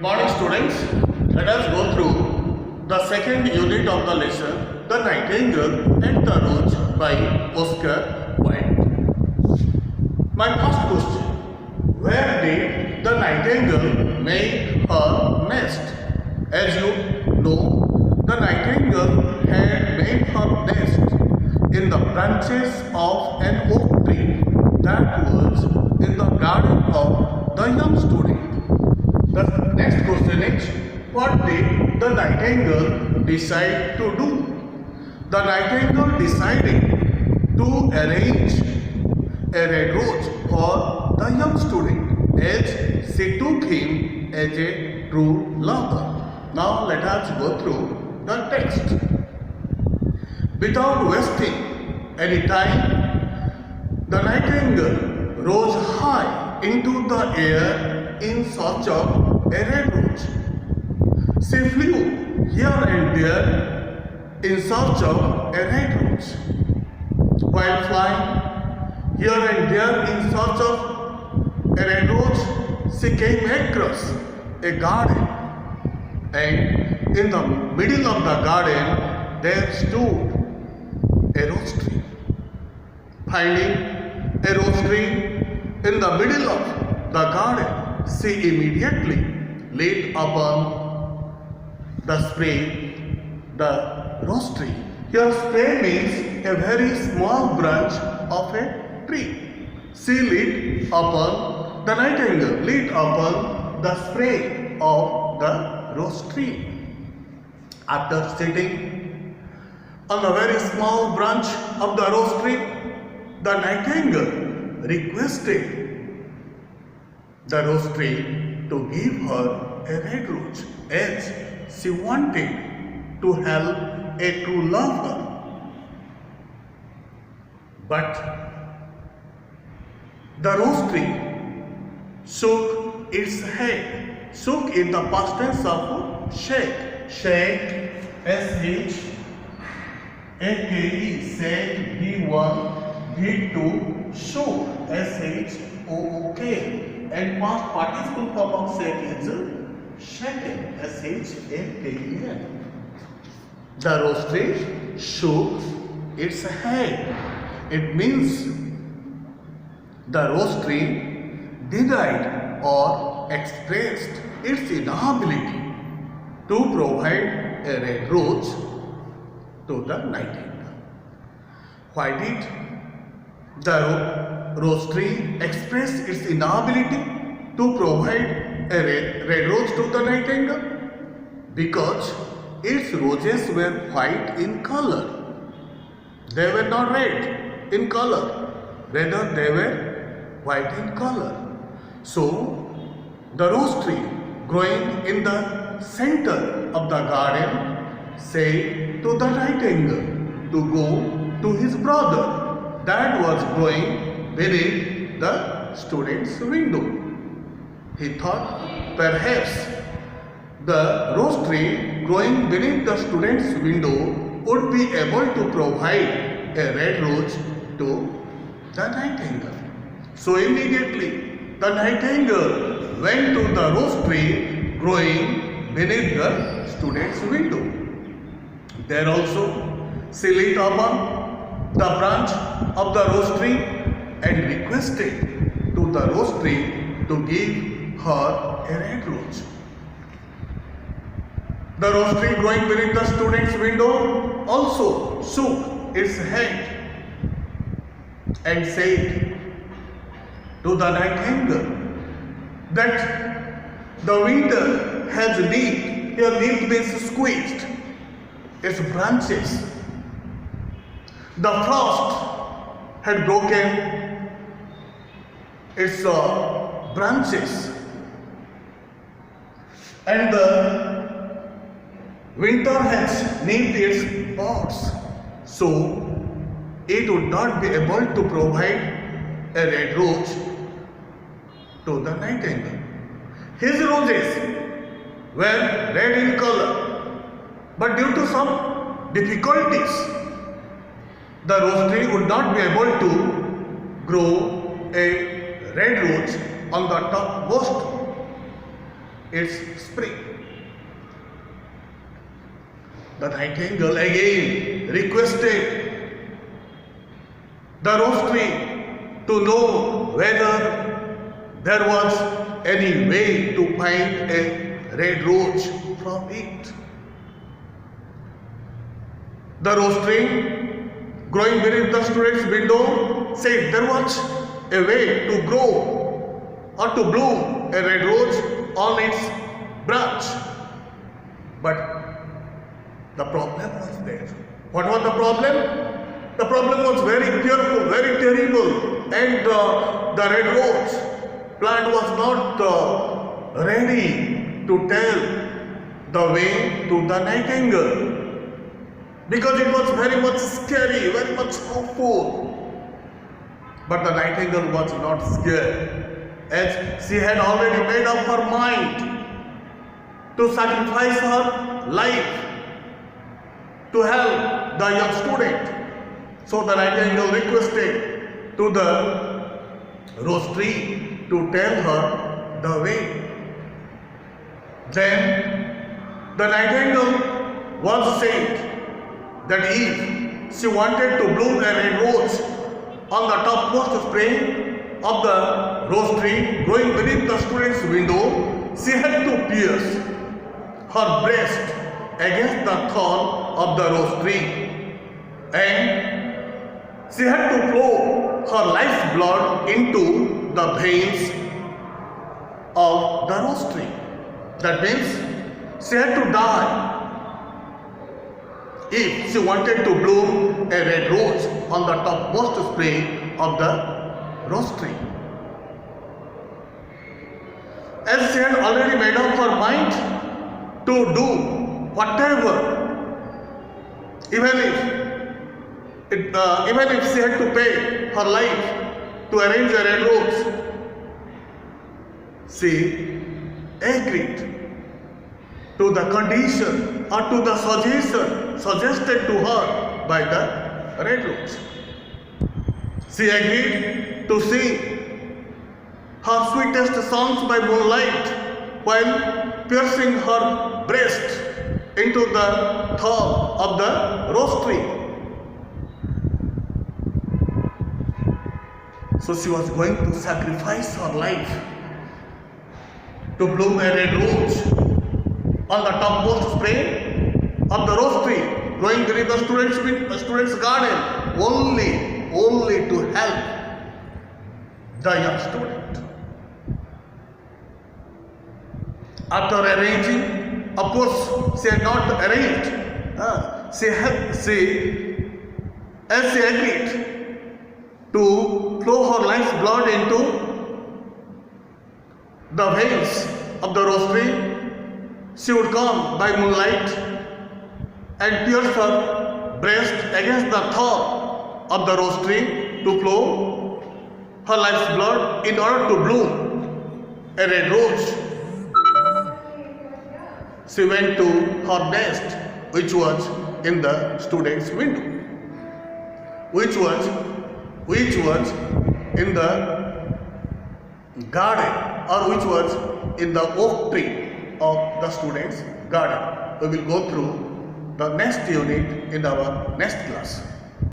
Morning students, let us go through the second unit of the lesson, The Nightingale and the Rose by Oscar Wilde. My first question, where did the nightingale make her nest? As you know, the nightingale had made her nest in the branches of an oak tree that was in the garden of the young student. The next question is, what did the nightingale decide to do? The nightingale decided to arrange a red rose for the young student as she took him as a true lover. Now let us go through the text. Without wasting any time, the nightingale rose high into the air in search of a red rose. She flew here and there in search of a red rose. While flying here and there in search of a red rose, she came across a garden, and in the middle of the garden there stood a rose tree. Finding a rose tree in the middle of the garden, she immediately lit upon the spray, the rose tree. Here spray means a very small branch of a tree. She lit upon the nightingale, lit upon the spray of the rose tree. After sitting on a very small branch of the rose tree, the nightingale requested the rose tree to give her a red rose as she wanted to help a true lover. But the rose tree shook its head, shook in the past tense of shake, shake, S-H-A-K-E, shake, V1, V2, shook, S-H-O-O-K. And past participle form of shake is shaken, S-H-A-K-E-N. The rose tree shook its head. It means the rose tree denied or expressed its inability to provide a red rose to the nightingale. Why did the rose tree express its inability to provide a red rose to the nightingale? Because its roses were white in color. They were not red in color, rather they were white in color. So the rose tree growing in the center of the garden said to the nightingale to go to his brother that was growing beneath the student's window. He thought perhaps the rose tree growing beneath the student's window would be able to provide a red rose to the nightingale. So immediately the nightingale went to the rose tree growing beneath the student's window. There also she lit upon the branch of the rose tree and requested to the rose tree to give her a red rose. The rose tree growing beneath the student's window also shook its head and said to the nightingale that the winter has nipped, here nipped means squeezed, its branches. The frost had broken its branches, and the winter has nipped its buds, so it would not be able to provide a red rose to the nightingale. His roses were red in color, but due to some difficulties, the rose tree would not be able to grow a red rose on the topmost its spring. The nightingale again requested the rose tree to know whether there was any way to find a red rose from it. The rose tree, growing beneath the student's window, said there was a way to grow or to bloom a red rose on its branch. But the problem was there. What was the problem? The problem was very fearful, very terrible, and the red rose plant was not ready to tell the way to the nightingale, because it was very much scary, very much awful. But the nightingale was not scared, as she had already made up her mind to sacrifice her life to help the young student. So the nightingale requested to the rose tree to tell her the way. Then the nightingale once said that if she wanted to bloom a red rose on the topmost spring of the rose tree growing beneath the student's window, she had to pierce her breast against the thorn of the rose tree, and she had to flow her life's blood into the veins of the rose tree. That means she had to die if she wanted to bloom a red rose on the topmost spring of the rose tree. As she had already made up her mind to do whatever, even if she had to pay her life to arrange a red rose, she agreed to the condition or to the suggestion suggested to her by the red rose. She agreed to sing her sweetest songs by moonlight while piercing her breast into the thorn of the rose tree. So she was going to sacrifice her life to bloom a red rose on the topmost spring of the rose tree growing beneath the student's garden, only to help the young student. After arranging, of course, she had not arranged. As she agreed to flow her life's blood into the veins of the rose tree, she would come by moonlight and pierce her breast against the thorn of the rose tree to flow her life's blood in order to bloom a red rose. She went to her nest, which was in the student's window, which was in the garden, or which was in the oak tree of the student's garden. We will go through the next unit in our next class.